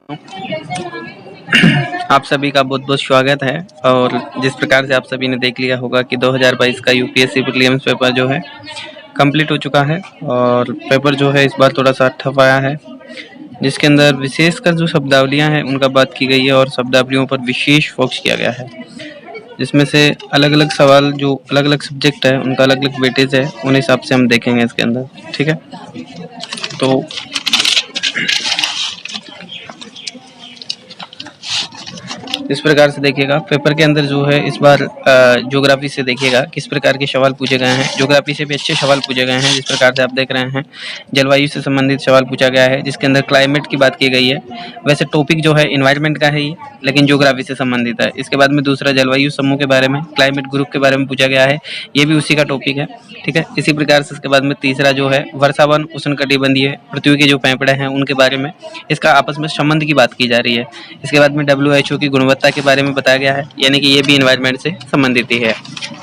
आप सभी का बहुत-बहुत स्वागत है। और जिस प्रकार से आप सभी ने देख लिया होगा कि 2022 का यूपीएससी प्रीलिम्स पेपर जो है कंप्लीट हो चुका है और पेपर जो है इस बार थोड़ा-सा टफ आया है, जिसके अंदर विशेषकर जो शब्दावलियाँ हैं उनका बात की गई है और शब्दावलियों पर विशेष फोकस किया गया है। जिसमें से अलग-अलग सवाल जो अलग-अलग सब्जेक्ट है उनका अलग-अलग वेटेज है, उन हिसाब से हम देखेंगे इसके अंदर, ठीक है? तो इस प्रकार से देखिएगा पेपर के अंदर जो है इस बार ज्योग्राफी से देखिएगा किस प्रकार के सवाल पूछे गए हैं। ज्योग्राफी से भी अच्छे सवाल पूछे गए हैं, जिस प्रकार से आप देख रहे हैं जलवायु से संबंधित सवाल पूछा गया है, जिसके अंदर क्लाइमेट की बात की गई है। वैसे टॉपिक जो है इन्वायरमेंट का है ये, लेकिन ज्योग्राफी से संबंधित है। इसके बाद में दूसरा जलवायु समूह के बारे में, क्लाइमेट ग्रुप के बारे में पूछा गया है, ये भी उसी का टॉपिक है, ठीक है। इसी प्रकार से इसके बाद में तीसरा जो है वर्षावन उष्णकटिबंधीय पृथ्वी के जो पेंपड़े हैं उनके बारे में, इसका आपस में संबंध की बात की जा रही है। इसके बाद में WHO की गुणवत्ता के बारे में बताया गया है, यानी कि ये भी इन्वायरमेंट से संबंधित ही है,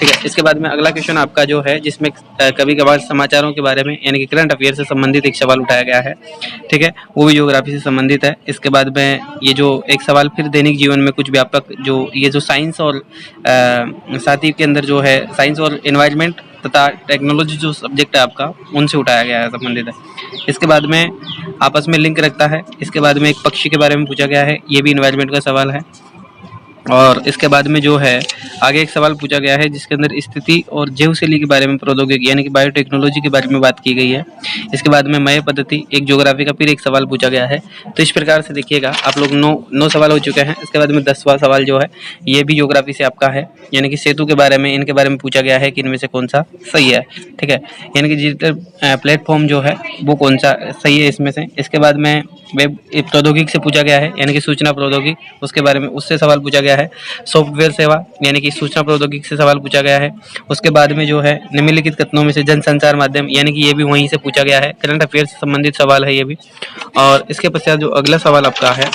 ठीक है। इसके बाद में अगला क्वेश्चन आपका जो है जिसमें कभी कभार समाचारों के बारे में यानी कि करंट अफेयर से संबंधित एक सवाल उठाया गया है, ठीक है, वो भी ज्योग्राफी से संबंधित है। इसके बाद में ये जो एक सवाल फिर दैनिक जीवन में कुछ व्यापक जो ये जो साइंस और साथ ही के अंदर जो है साइंस और एनवायरनमेंट तथा टेक्नोलॉजी जो सब्जेक्ट है आपका उनसे उठाया गया है, संबंधित है। इसके बाद में आपस में लिंक रखता है। इसके बाद में एक पक्षी के बारे में पूछा गया है, ये भी इन्वायरमेंट का सवाल है। और इसके बाद में जो है आगे एक सवाल पूछा गया है जिसके अंदर स्थिति और जीवशैली के बारे में प्रौद्योगिकी यानी कि बायोटेक्नोलॉजी के बारे में बात की गई है। इसके बाद में मय पद्धति एक ज्योग्राफी का फिर एक सवाल पूछा गया है। तो इस प्रकार से देखिएगा आप लोग नौ सवाल हो चुके हैं। इसके बाद में 10वां सवाल जो है ये भी ज्योग्राफी से आपका है, यानी कि सेतु के बारे में, इनके बारे में पूछा गया है कि इनमें से कौन सा सही है, ठीक है, यानी कि डिजिटल प्लेटफॉर्म जो है वो कौन सा सही है इसमें से। इसके बाद में वेब प्रौद्योगिकी से पूछा गया है, यानी कि सूचना प्रौद्योगिकी, उसके बारे में उससे सवाल पूछा गया है। सॉफ्टवेयर सेवा यानी कि सूचना प्रौद्योगिकी से सवाल पूछा गया है। उसके बाद में जो है निम्नलिखित कथनों में से जनसंचार माध्यम, यानी कि ये भी वहीं से पूछा गया है, करंट अफेयर से संबंधित सवाल है ये भी। और इसके पश्चात जो अगला सवाल आपका है,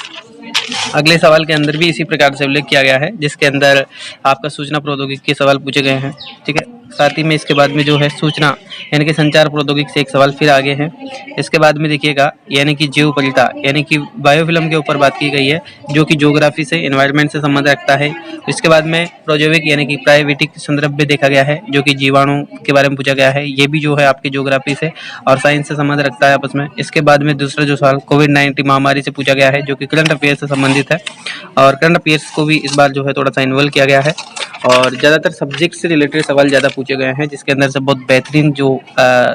अगले सवाल के अंदर भी इसी प्रकार से उल्लेख किया गया है, जिसके अंदर आपका सूचना प्रौद्योगिकी के सवाल पूछे गए हैं, ठीक है। साथ ही में इसके बाद में जो है सूचना यानी कि संचार प्रौद्योगिकी से एक सवाल फिर आगे है। इसके बाद में देखिएगा यानी कि जीवपरिता यानी कि बायोफिल्म के ऊपर बात की गई है, जो कि ज्योग्राफी से एनवायरनमेंट से संबंध रखता है। इसके बाद में प्रोजैविक यानी कि प्रायोगिक संदर्भ भी देखा गया है, जो कि जीवाणु के बारे में पूछा गया है, ये भी जो है आपकी ज्योग्राफी से और साइंस से संबंध रखता है आपस में। इसके बाद में दूसरा जो सवाल कोविड-19 महामारी से पूछा गया है, जो कि करंट अफेयर से संबंधित है और करंट अफेयर्स को भी इस बार जो है थोड़ा सा इन्वॉल्व किया गया है। और ज़्यादातर सब्जेक्ट से रिलेटेड सवाल ज़्यादा पूछे गए हैं, जिसके अंदर से बहुत बेहतरीन जो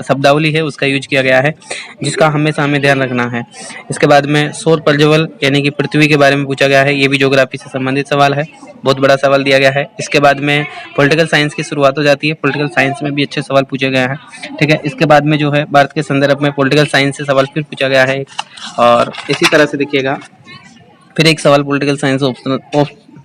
शब्दावली है उसका यूज किया गया है, जिसका हमेशा हमें ध्यान रखना है। इसके बाद में सौर प्रज्वल यानी कि पृथ्वी के बारे में पूछा गया है, ये भी ज्योग्राफी से संबंधित सवाल है, बहुत बड़ा सवाल दिया गया है। इसके बाद में पॉलिटिकल साइंस की शुरुआत हो जाती है, पॉलिटिकल साइंस में भी अच्छे सवाल पूछे गए हैं, ठीक है। इसके बाद में जो है भारत के संदर्भ में पॉलिटिकल साइंस से सवाल फिर पूछा गया है। और इसी तरह से देखिएगा फिर एक सवाल पॉलिटिकल साइंस ऑप्शन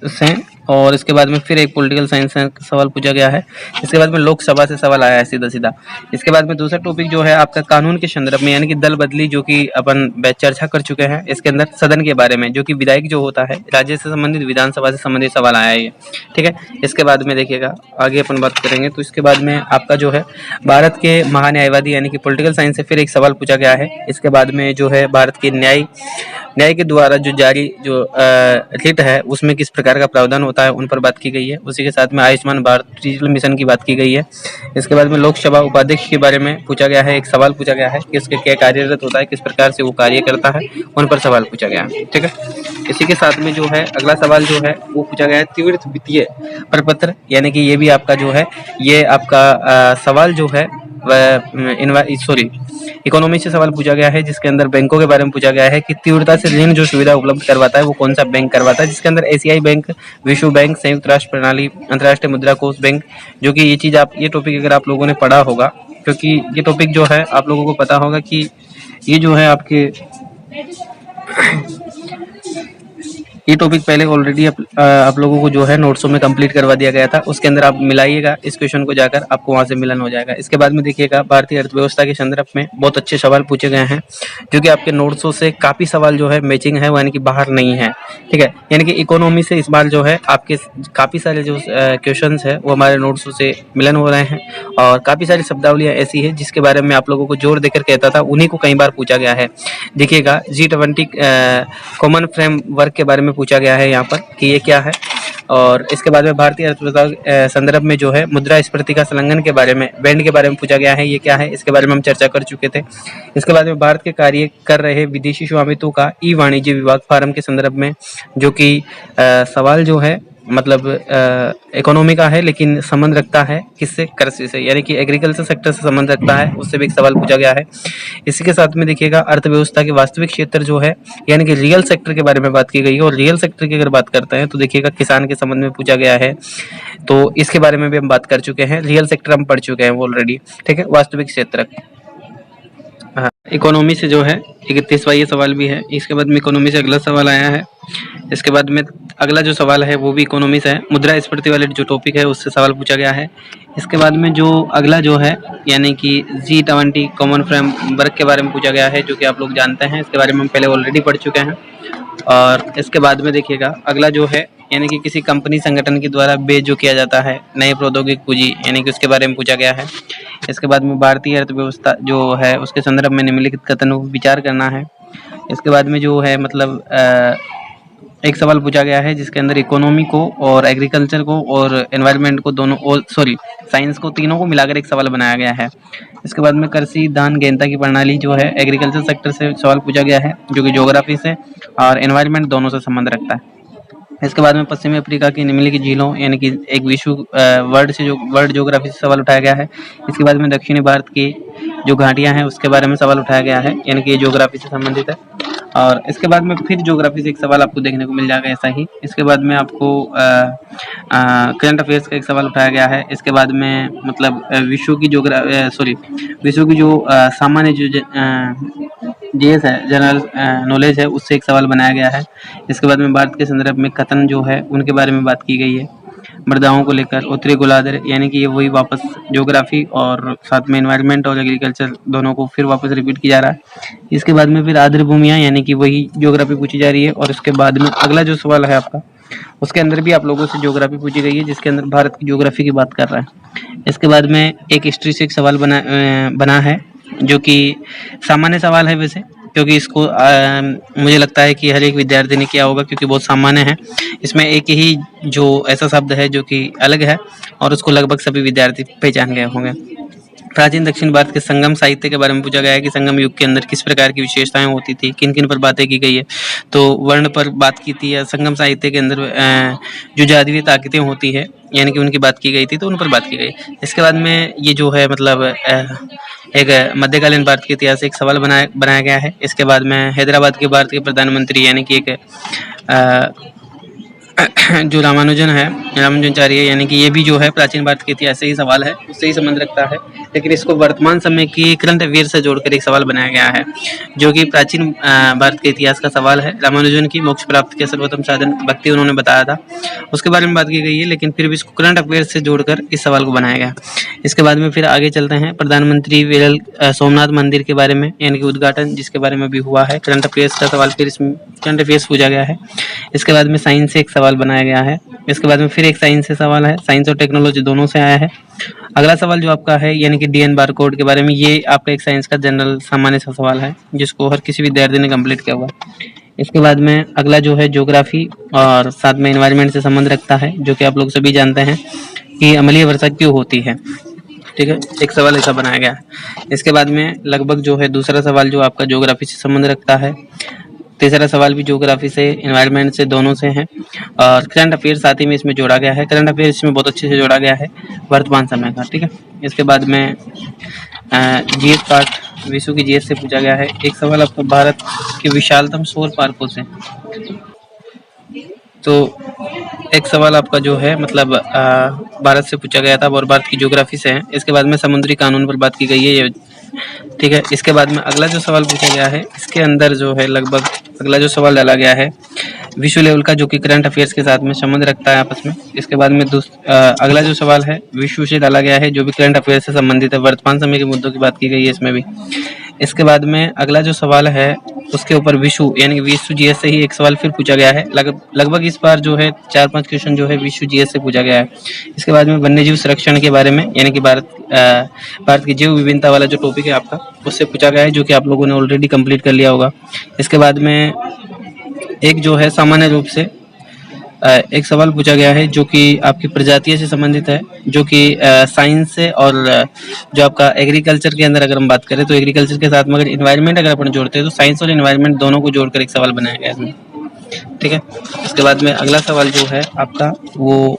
से, और इसके बाद में फिर एक पॉलिटिकल साइंस से सवाल पूछा गया है। इसके बाद में लोकसभा से सवाल आया है सीधा सीधा। इसके बाद में दूसरा टॉपिक जो है आपका कानून के संदर्भ में, यानी कि दल बदली, जो कि अपन चर्चा कर चुके हैं। इसके अंदर सदन के बारे में, जो कि विधायक जो होता है राज्य से संबंधित, विधानसभा से संबंधित सवाल आया है ये, ठीक है। इसके बाद में देखिएगा आगे अपन बात करेंगे। तो इसके बाद में आपका जो है भारत के महान्यायवादी यानी कि पॉलिटिकल साइंस से फिर एक सवाल पूछा गया है। इसके बाद में जो है भारत के न्याय के द्वारा जो जारी जो रिट है उसमें किस प्रकार का प्रावधान होता है, उन पर बात की गई है। उसी के साथ में आयुष्मान भारत डिजिटल मिशन की बात की गई है। इसके बाद में लोकसभा उपाध्यक्ष के बारे में पूछा गया है, एक सवाल पूछा गया है कि उसके क्या कार्यरत होता है, किस प्रकार से वो कार्य करता है, उन पर सवाल पूछा गया है, ठीक है। इसी के साथ में जो है अगला सवाल जो है वो पूछा गया है तीव्र वित्तीय प्रपत्र, यानी कि ये भी आपका जो है ये आपका सवाल जो है इकोनॉमी से सवाल पूछा गया है, जिसके अंदर बैंकों के बारे में पूछा गया है कि तीव्रता से ऋण जो सुविधा उपलब्ध करवाता है वो कौन सा बैंक करवाता है, जिसके अंदर एशियाई बैंक, विश्व बैंक, संयुक्त राष्ट्र प्रणाली, अंतर्राष्ट्रीय मुद्रा कोष बैंक, जो कि ये चीज़ ये टॉपिक अगर आप लोगों ने पढ़ा होगा, क्योंकि ये टॉपिक जो है आप लोगों को पता होगा कि ये जो है आपके ये टॉपिक पहले ऑलरेडी आप लोगों को जो है नोट्सों में कंप्लीट करवा दिया गया था, उसके अंदर आप मिलाइएगा इस क्वेश्चन को जाकर, आपको वहां से मिलन हो जाएगा। इसके बाद में देखिएगा भारतीय अर्थव्यवस्था के संदर्भ में बहुत अच्छे सवाल पूछे गए हैं, जो कि आपके नोट्सों से काफी सवाल जो है मैचिंग है, यानी कि बाहर नहीं है, ठीक है। यानी कि इकोनॉमी से इस बार जो है आपके काफी सारे जो क्वेश्चन है वो हमारे नोट्सों से मिलन हो रहे हैं, और काफी सारी शब्दावलियां ऐसी है जिसके बारे में आप लोगों को जोर देकर कहता था, उन्हीं को कई बार पूछा गया है। देखिएगा G20 कॉमन फ्रेमवर्क के बारे में पूछा गया है यहाँ पर कि ये क्या है, और इसके बाद में भारतीय अर्थव्यवस्था संदर्भ में जो है मुद्रास्फीति का संलग्न के बारे में, बैंड के बारे में पूछा गया है, ये क्या है, इसके बारे में हम चर्चा कर चुके थे। इसके बाद में भारत के कार्य कर रहे विदेशी स्वामित्व का ई वाणिज्य विभाग फार्म के संदर्भ में, जो कि सवाल जो है मतलब इकोनॉमी का है, लेकिन संबंध रखता है किससे, कृषि से, यानी कि एग्रीकल्चर सेक्टर से संबंध रखता है, उससे भी एक सवाल पूछा गया है। इसी के साथ में देखिएगा अर्थव्यवस्था के वास्तविक क्षेत्र जो है, यानी कि रियल सेक्टर के बारे में बात की गई है, और रियल सेक्टर की अगर बात करते हैं तो देखिएगा किसान के संबंध में पूछा गया है, तो इसके बारे में भी हम बात कर चुके हैं। रियल सेक्टर हम पढ़ चुके हैं ऑलरेडी, ठीक है। वास्तविक क्षेत्र, हाँ, इकोनॉमी से जो है 31वां ये सवाल भी है। इसके बाद में इकोनॉमी से अगला सवाल आया है। इसके बाद में अगला जो सवाल है वो भी इकोनॉमी से है, मुद्रास्फीति वाले जो टॉपिक है उससे सवाल पूछा गया है। इसके बाद में जो अगला जो है यानी कि G20 कॉमन फ्रेमवर्क के बारे में पूछा गया है, जो कि आप लोग जानते हैं, इसके बारे में हम पहले ऑलरेडी पढ़ चुके हैं। और इसके बाद में देखिएगा अगला जो है यानी कि किसी कंपनी संगठन के द्वारा बेच जो किया जाता है नए प्रौद्योगिक पूंजी, यानी कि उसके बारे में पूछा गया है। इसके बाद में भारतीय अर्थव्यवस्था जो है उसके संदर्भ में निम्नलिखित कथनों पर विचार करना है। इसके बाद में जो है मतलब एक सवाल पूछा गया है जिसके अंदर इकोनॉमी को और एग्रीकल्चर को और एनवायरनमेंट को दोनों, और साइंस को, तीनों को मिलाकर एक सवाल बनाया गया है। इसके बाद में कृषि धान गेंदा की प्रणाली जो है एग्रीकल्चर सेक्टर से सवाल पूछा गया है, जो कि ज्योग्राफी से और एनवायरनमेंट दोनों से संबंध रखता है। इसके बाद में पश्चिमी अफ्रीका की निम्नलिखित झीलों, यानी कि एक विश्व वर्ल्ड ज्योग्राफी से सवाल उठाया गया है। इसके बाद में दक्षिणी भारत की जो घाटियां हैं उसके बारे में सवाल उठाया गया है, यानी कि ये ज्योग्राफी से संबंधित है। और इसके बाद में फिर ज्योग्राफी से एक सवाल आपको देखने को मिल जाएगा ऐसा ही। इसके बाद में आपको करंट अफेयर्स का एक सवाल उठाया गया है। इसके बाद में मतलब विश्व की जो सामान्य जो जीएस है, जनरल नॉलेज है, उससे एक सवाल बनाया गया है। इसके बाद में भारत के संदर्भ में कथन जो है उनके बारे में बात की गई है। मृदाओं को लेकर उत्तरी गोलार्ध, यानी कि ये वही वापस ज्योग्राफी और साथ में एनवायरनमेंट और एग्रीकल्चर दोनों को फिर वापस रिपीट किया जा रहा है। इसके बाद में फिर आर्द्र भूमियां, यानी कि वही ज्योग्राफी पूछी जा रही है। और उसके बाद में अगला जो सवाल है आपका, उसके अंदर भी आप लोगों से ज्योग्राफी पूछी गई है, जिसके अंदर भारत की ज्योग्राफी की बात कर रहा है। इसके बाद में एक हिस्ट्री से एक सवाल बना है, जो कि सामान्य सवाल है वैसे, क्योंकि इसको मुझे लगता है कि हर एक विद्यार्थी ने किया होगा, क्योंकि बहुत सामान्य है। इसमें एक ही जो ऐसा शब्द है जो कि अलग है और उसको लगभग सभी विद्यार्थी पहचान गए होंगे। प्राचीन दक्षिण भारत के संगम साहित्य के बारे में पूछा गया है कि संगम युग के अंदर किस प्रकार की विशेषताएं होती थी, किन किन पर बातें की गई है। तो वर्ण पर बात की थी, या संगम साहित्य के अंदर जो जादुई ताकतें होती है, यानी कि उनकी बात की गई थी, तो उन पर बात की गई। इसके बाद में ये जो है मतलब एक मध्यकालीन भारत के इतिहास से एक सवाल बनाया गया है। इसके बाद में हैदराबाद के भारत के प्रधानमंत्री, यानी कि एक जो रामानुजनाचार्य, यानी कि ये भी जो है प्राचीन भारत के इतिहास से ही सवाल है, उससे ही संबंध रखता है, लेकिन इसको वर्तमान समय की करंट अफेयर से जोड़कर एक सवाल बनाया गया है, जो कि प्राचीन भारत के इतिहास का सवाल है। रामानुजन की मोक्ष प्राप्ति के सर्वोत्तम साधन भक्ति उन्होंने बताया था, उसके बारे में बात की गई है, लेकिन फिर भी इसको करंट अफेयर से जोड़कर इस सवाल को बनाया गया। इसके बाद में फिर आगे चलते हैं, प्रधानमंत्री वेलल सोमनाथ मंदिर के बारे में, यानी कि उद्घाटन जिसके बारे में भी हुआ है, करंट अफेयर्स का सवाल फिर इसमें करंट अफेयर्स पूछा गया है। इसके बाद में साइंस से एक सवाल बनाया गया है। इसके बाद में फिर एक साइंस से सवाल है, साइंस और टेक्नोलॉजी दोनों से आया है। अगला सवाल जो आपका है, यानी कि डीएन बारकोड के बारे में, ये आपका एक साइंस का जनरल सामान्य सा सवाल है, जिसको हर किसी विद्यार्थी ने कंप्लीट किया हुआ। इसके बाद में अगला जो है ज्योग्राफी और साथ में एनवायरनमेंट से संबंध रखता है, जो कि आप लोग सभी जानते हैं कि अम्लीय वर्षा क्यों होती है, ठीक है, एक सवाल ऐसा बनाया गया है। इसके बाद में लगभग जो है दूसरा सवाल जो आपका ज्योग्राफी से संबंध रखता है, तीसरा सवाल भी ज्योग्राफी से, एनवायरनमेंट से, दोनों से है। और करंट अफेयर साथ ही में इसमें जोड़ा गया है, करंट अफेयर इसमें बहुत अच्छे से जोड़ा गया है वर्तमान समय का, ठीक है। इसके बाद में जीएस पार्ट, विश्व की जीएस से पूछा गया है। एक सवाल आपका भारत के विशालतम सौर पार्कों से, तो एक सवाल आपका जो है मतलब भारत से पूछा गया था और भारत की ज्योग्राफी से है। इसके बाद में समुद्री कानून पर बात की गई है ये, ठीक है। इसके बाद में अगला जो सवाल पूछा गया है, इसके अंदर जो है लगभग अगला जो सवाल डाला गया है, विश्व लेवल का, जो कि करंट अफेयर्स के साथ में संबंध रखता है आपस में। इसके बाद में अगला जो सवाल है विश्व से डाला गया है, जो भी करंट अफेयर्स से संबंधित है, वर्तमान समय के मुद्दों की बात की गई है इसमें भी। इसके बाद में अगला जो सवाल है उसके ऊपर विश्व यानी कि विश्व जीएस से ही एक सवाल फिर पूछा गया है। लगभग इस बार जो है 4-5 क्वेश्चन जो है विश्व जीएस से पूछा गया है। इसके बाद में वन्यजीव संरक्षण के बारे में, यानी कि भारत की जैव विविधता वाला जो टॉपिक है आपका, उससे पूछा गया है, जो कि आप लोगों ने ऑलरेडी कंप्लीट कर लिया होगा। इसके बाद में एक जो है सामान्य रूप से एक सवाल पूछा गया है जो कि आपकी प्रजातियों से संबंधित है, जो कि साइंस से, और जो आपका एग्रीकल्चर के अंदर अगर हम बात करें तो एग्रीकल्चर के साथ में अगर इन्वायरमेंट अगर अपन जोड़ते हैं तो साइंस और इन्वायरमेंट दोनों को जोड़कर एक सवाल बनाया गया है इसमें, ठीक है। इसके बाद में अगला सवाल जो है आपका वो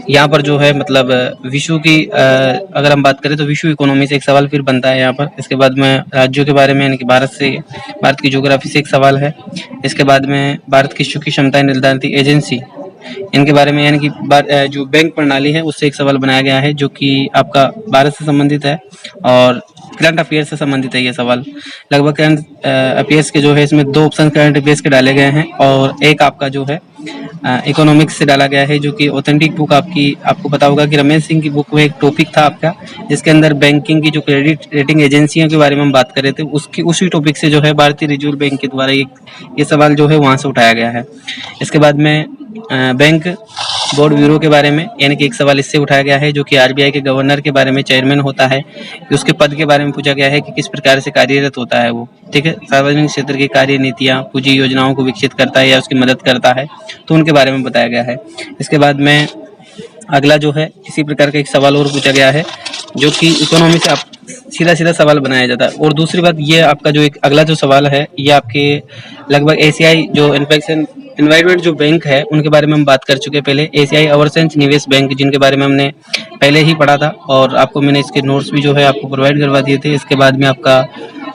यहाँ पर जो है मतलब विश्व की अगर हम बात करें तो विश्व इकोनॉमी से एक सवाल फिर बनता है यहाँ पर। इसके बाद में राज्यों के बारे में, यानी कि भारत की ज्योग्राफी से एक सवाल है। इसके बाद में भारत की की क्षमता निर्धारित एजेंसी, इनके बारे में, यानी कि जो बैंक प्रणाली है उससे एक सवाल बनाया गया है, जो कि आपका भारत से संबंधित है और करंट अफेयर से संबंधित है ये सवाल। लगभग करंट अफेयर्स के जो है इसमें 2 ऑप्शन करंट अफेयर्स के डाले गए हैं और एक आपका जो है इकोनॉमिक्स से डाला गया है, जो कि ऑथेंटिक बुक आपको पता होगा कि रमेश सिंह की बुक में एक टॉपिक था आपका, जिसके अंदर बैंकिंग की जो क्रेडिट रेटिंग एजेंसियों के बारे में हम बात कर रहे थे, उसी टॉपिक से जो है भारतीय रिजर्व बैंक के द्वारा ये सवाल जो है वहां से उठाया गया है। इसके बाद में बैंक बोर्ड ब्यूरो के बारे में, यानी कि एक सवाल इससे उठाया गया है, जो कि आरबीआई के गवर्नर के बारे में, चेयरमैन होता है, कि उसके पद के बारे में पूछा गया है कि किस प्रकार से कार्यरत होता है वो, ठीक है। सार्वजनिक क्षेत्र की कार्य नीतियां, पूंजी योजनाओं को विकसित करता है या उसकी मदद करता है, तो उनके बारे में बताया गया है। इसके बाद में अगला जो है इसी प्रकार का एक सवाल और पूछा गया है, जो कि इकोनॉमी से आप सीधा सवाल बनाया जाता है। और दूसरी बात ये आपका जो एक अगला जो सवाल है ये आपके लगभग एशियाई जो एनवायरमेंट जो बैंक है उनके बारे में हम बात कर चुके हैं पहले। एशियाई ओवरसीज निवेश बैंक, जिनके बारे में हमने पहले ही पढ़ा था और आपको मैंने इसके नोट्स भी जो है आपको प्रोवाइड करवा दिए थे। इसके बाद में आपका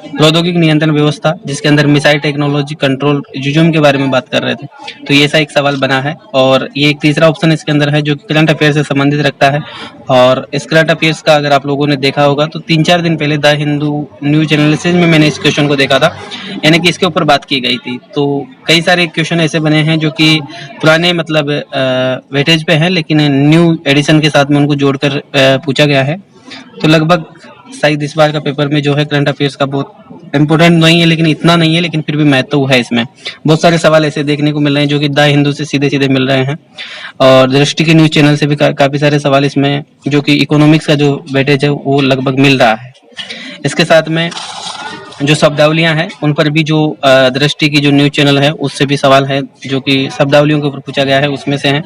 प्रौद्योगिक नियंत्रण व्यवस्था, जिसके अंदर मिसाइल टेक्नोलॉजी कंट्रोल जुजूम के बारे में बात कर रहे थे, तो ये ऐसा एक सवाल बना है। और ये एक तीसरा ऑप्शन इसके अंदर है जो कि करंट अफेयर से संबंधित रखता है। और इस करंट अफेयर्स का अगर आप लोगों ने देखा होगा तो 3-4 दिन पहले द हिंदू न्यूज एनालिसिस में मैंने इस क्वेश्चन को देखा था, यानी कि इसके ऊपर बात की गई थी। तो कई सारे क्वेश्चन ऐसे बने हैं जो कि पुराने मतलब वेटेज पे हैं, लेकिन न्यू एडिशन के साथ में उनको जोड़कर पूछा गया है। तो लगभग शायद इस बार का पेपर में जो है करंट अफेयर्स का बहुत इंपॉर्टेंट नहीं है, लेकिन इतना नहीं है, लेकिन फिर भी महत्व है इसमें। बहुत सारे सवाल ऐसे देखने को मिल रहे हैं जो कि द हिंदू से सीधे मिल रहे हैं, और दृष्टि के न्यूज चैनल से भी काफी सारे सवाल इसमें जो कि इकोनॉमिक्स का जो वेटेज है वो लगभग मिल रहा है। इसके साथ में जो शब्दावलियां हैं उन पर भी जो दृष्टि की जो न्यूज चैनल है उससे भी सवाल है, जो कि शब्दावलियों के ऊपर पूछा गया है, उसमें से है।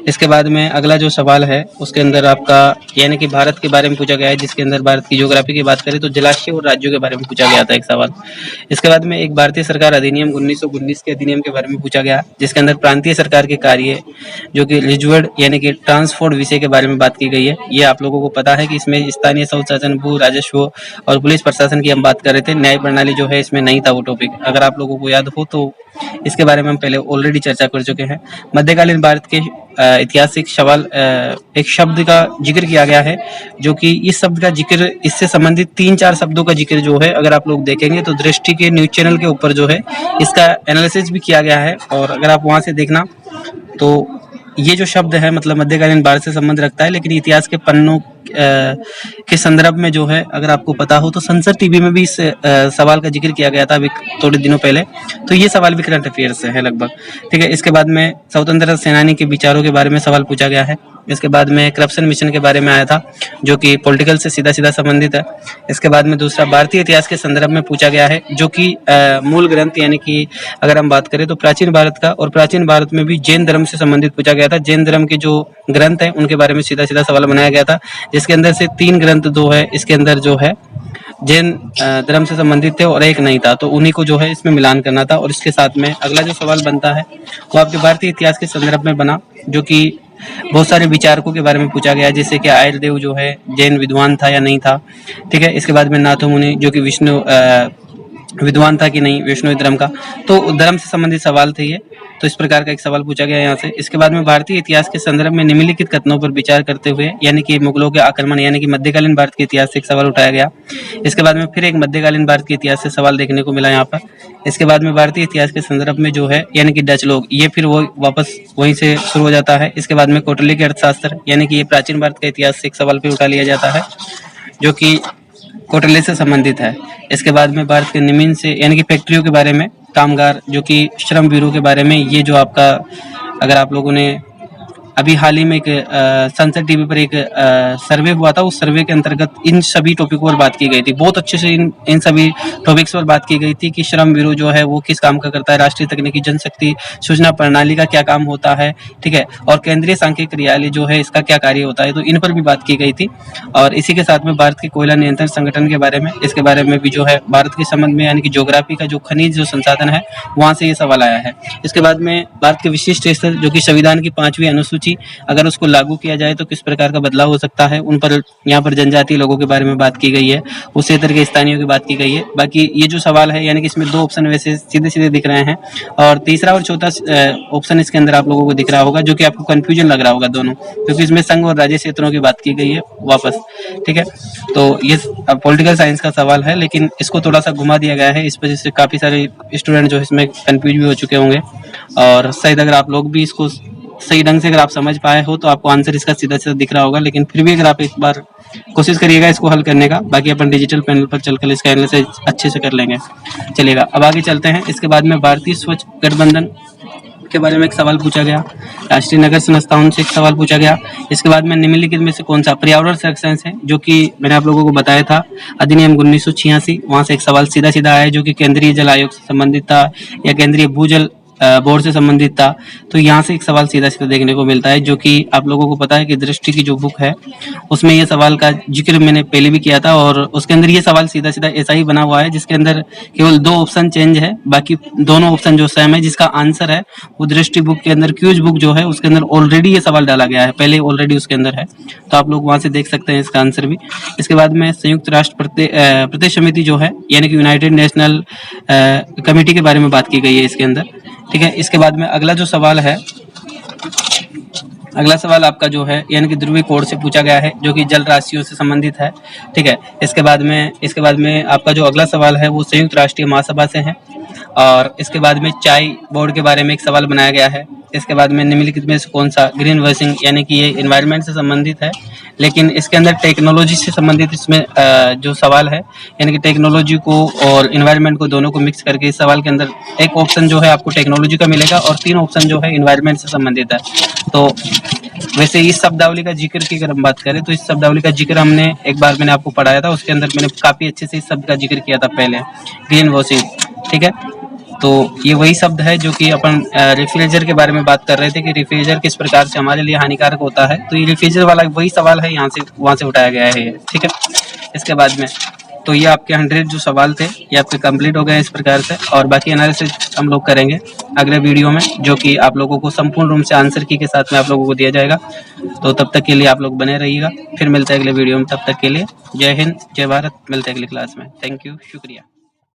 इसके बाद में अगला जो सवाल है उसके अंदर आपका यानी कि भारत के बारे में पूछा गया है, जिसके अंदर भारत की ज्योग्राफी की बात करें तो जलाशय और राज्यों के बारे में पूछा गया था एक सवाल। इसके बाद में एक भारतीय सरकार अधिनियम 1919 के अधिनियम के बारे में पूछा गया, जिसके अंदर प्रांतीय सरकार के कार्य जो कि रिजर्व्ड यानी कि ट्रांसपोर्ट विषय के बारे में बात की गई है। ये आप लोगों को पता है कि इसमें स्थानीय स्वशासन, भू राजस्व और पुलिस प्रशासन की हम बात कर रहे थे। न्याय प्रणाली जो है इसमें नहीं था वो टॉपिक, अगर आप लोगों को याद हो तो इसके बारे में हम पहले ऑलरेडी चर्चा कर चुके हैं। मध्यकालीन भारत के ऐतिहासिक सवाल एक शब्द का जिक्र किया गया है, जो कि इस शब्द का जिक्र, इससे संबंधित 3-4 शब्दों का जिक्र जो है अगर आप लोग देखेंगे तो दृष्टि के न्यूज चैनल के ऊपर जो है इसका एनालिसिस भी किया गया है। और अगर आप वहां से देखना तो ये जो शब्द है मतलब मध्यकालीन भारत से संबंध रखता है, लेकिन इतिहास के पन्नों के संदर्भ में जो है अगर आपको पता हो तो संसद टीवी में भी इस सवाल का जिक्र किया गया था अभी थोड़े दिनों पहले। तो ये सवाल भी करंट अफेयर्स से है लगभग, ठीक है। इसके बाद में स्वतंत्रता सेनानी के विचारों के बारे में सवाल पूछा गया है। इसके बाद में करप्शन मिशन के बारे में आया था, जो कि पॉलिटिकल से सीधा संबंधित है। इसके बाद में दूसरा भारतीय इतिहास के संदर्भ में पूछा गया है, जो कि मूल ग्रंथ यानी कि अगर हम बात करें तो प्राचीन भारत का, और प्राचीन भारत में भी जैन धर्म से संबंधित पूछा गया था। जैन धर्म के जो ग्रंथ है उनके बारे में सीधा सवाल बनाया गया था, जिसके अंदर से 3 ग्रंथ जो है इसके अंदर जो है जैन धर्म से संबंधित थे और एक नहीं था, तो उन्हीं को जो है इसमें मिलान करना था। और इसके साथ में अगला जो सवाल बनता है वो आपके भारतीय इतिहास के संदर्भ में बना, जो कि बहुत सारे विचारकों के बारे में पूछा गया, जैसे कि आर्यदेव जो है जैन विद्वान था या नहीं था, ठीक है। इसके बाद में नाथो मुनि जो कि विष्णु विद्वान था कि नहीं वैष्णव धर्म का, तो धर्म से संबंधित सवाल थे ये। तो इस प्रकार का एक सवाल पूछा गया यहाँ से। इसके बाद में भारतीय इतिहास के संदर्भ में निम्नलिखित कथनों पर विचार करते हुए, यानी कि मुगलों के आक्रमण यानी कि मध्यकालीन भारत के इतिहास से एक सवाल उठाया गया। इसके बाद में फिर एक मध्यकालीन भारत के इतिहास से सवाल देखने को मिला यहाँ पर। इसके बाद में भारतीय इतिहास के संदर्भ में जो है यानी कि डच लोग, ये फिर वो वापस वहीं से शुरू हो जाता है। इसके बाद में कौटिल्य के अर्थशास्त्र यानी कि ये प्राचीन भारत का इतिहास से एक सवाल फिर उठा लिया जाता है जो कि कौटिल्य से संबंधित है। इसके बाद में भारत के निम्न से यानी कि फैक्ट्रियों के बारे में, कामगार जो कि श्रम ब्यूरो के बारे में, ये जो आपका अगर आप लोगों ने अभी हाल ही में एक संसद टीवी पर एक सर्वे हुआ था, उस सर्वे के अंतर्गत इन सभी टॉपिकों पर बात की गई थी। बहुत अच्छे से इन सभी टॉपिक्स पर बात की गई थी कि श्रम ब्यूरो जो है वो किस काम का करता है, राष्ट्रीय तकनीकी जनशक्ति सूचना प्रणाली का क्या काम होता है, ठीक है, और केंद्रीय सांख्यिकी कार्यालय जो है इसका क्या कार्य होता है, तो इन पर भी बात की गई थी। और इसी के साथ में भारत के कोयला नियंत्रण संगठन के बारे में, इसके बारे में भी जो है भारत के संबंध में यानी कि ज्योग्राफी का जो खनिज जो संसाधन है वहाँ से ये सवाल आया है। इसके बाद में भारत के विशिष्ट स्थल जो कि संविधान की 5वीं अनुसूची अगर उसको लागू किया जाए तो किस प्रकार का बदलाव हो सकता है, उन पर यहाँ पर जनजातीय लोगों के बारे में बात की गई है, उस क्षेत्र के स्थानीयों की बात की गई है। बाकी ये जो सवाल है यानी कि इसमें 2 ऑप्शन वैसे सीधे सीधे दिख रहे हैं और तीसरा और चौथा ऑप्शन इसके अंदर आप लोगों को दिख रहा होगा जो कि आपको कंफ्यूजन लग रहा होगा दोनों, क्योंकि इसमें संघ और राज्य क्षेत्रों की बात की गई है वापस, ठीक है। तो ये पॉलिटिकल साइंस का सवाल है लेकिन इसको थोड़ा सा घुमा दिया गया है, इस वजह से काफी सारे स्टूडेंट जो इसमें कंफ्यूज भी हो चुके होंगे। और शायद अगर आप लोग भी इसको सही ढंग से अगर आप समझ पाए हो तो आपको आंसर इसका सीधा सीधा दिख रहा होगा, लेकिन फिर भी अगर आप एक बार कोशिश करिएगा इसको हल करने का, बाकी अपन डिजिटल पैनल पर चलकर इसका एनालिसिस अच्छे से कर लेंगे। चलिएगा अब आगे चलते हैं। इसके बाद में भारतीय स्वच्छ गठबंधन के बारे में एक सवाल पूछा गया, राष्ट्रीय नगर संस्थाओं से एक सवाल पूछा गया। इसके बाद में निम्नलिखित में से कौन सा पर्यावरण संरक्षण है, जो कि मैंने आप लोगों को बताया था अधिनियम 1986, वहां से एक सवाल सीधा सीधा आया जो कि केंद्रीय जल आयोग से संबंधित था या केंद्रीय भूजल बोर्ड से संबंधित था। तो यहाँ से एक सवाल सीधा सीधा देखने को मिलता है जो कि आप लोगों को पता है कि दृष्टि की जो बुक है उसमें ये सवाल का जिक्र मैंने पहले भी किया था और उसके अंदर ये सवाल सीधा सीधा ऐसा ही बना हुआ है जिसके अंदर केवल 2 ऑप्शन चेंज है, बाकी दोनों ऑप्शन जो सेम है। जिसका आंसर है वो दृष्टि बुक के अंदर, क्यूज बुक जो है उसके अंदर ऑलरेडी ये सवाल डाला गया है, पहले ऑलरेडी उसके अंदर है, तो आप लोग वहां से देख सकते हैं इसका आंसर भी। इसके बाद में संयुक्त राष्ट्र प्रत्येक समिति जो है यानी कि यूनाइटेड नेशनल कमेटी के बारे में बात की गई है इसके अंदर, ठीक है। इसके बाद में अगला जो सवाल है, अगला सवाल आपका जो है यानी कि ध्रुवीय कोड से पूछा गया है जो कि जल राशियों से संबंधित है, ठीक है। इसके बाद में आपका जो अगला सवाल है वो संयुक्त राष्ट्रीय महासभा से है और इसके बाद में चाय बोर्ड के बारे में एक सवाल बनाया गया है। इसके बाद में निम्नलिखित में से कौन सा ग्रीन वॉशिंग यानी कि ये एनवायरनमेंट से संबंधित है, लेकिन इसके अंदर टेक्नोलॉजी से संबंधित इसमें जो सवाल है यानी कि टेक्नोलॉजी को और एनवायरनमेंट को दोनों को मिक्स करके इस सवाल के अंदर एक ऑप्शन जो है आपको टेक्नोलॉजी का मिलेगा और 3 ऑप्शन जो है एनवायरनमेंट से संबंधित है। तो वैसे इस शब्दावली का जिक्र की अगर हम बात करें तो इस शब्दावली का जिक्र हमने एक बार मैंने आपको पढ़ाया था, उसके अंदर मैंने काफी अच्छे से इस शब्द का जिक्र किया था पहले, ग्रीन वॉशिंग, ठीक है। तो ये वही शब्द है जो कि अपन रेफ्रिजरेटर के बारे में बात कर रहे थे कि रेफ्रिजरेटर किस प्रकार से हमारे लिए हानिकारक होता है, तो ये रेफ्रिजरेटर वाला वही सवाल है, यहाँ से वहां से उठाया गया है, ठीक है। इसके बाद में तो ये आपके 100 जो सवाल थे ये आपके कंप्लीट हो गए इस प्रकार से, और बाकी एनालिसिस हम लोग करेंगे अगले वीडियो में जो कि आप लोगों को संपूर्ण रूप से आंसर की के साथ में आप लोगों को दिया जाएगा। तो तब तक के लिए आप लोग बने रहिएगा, फिर मिलते हैं अगले वीडियो में, तब तक के लिए जय हिंद जय भारत, मिलते हैं अगली क्लास में। थैंक यू, शुक्रिया।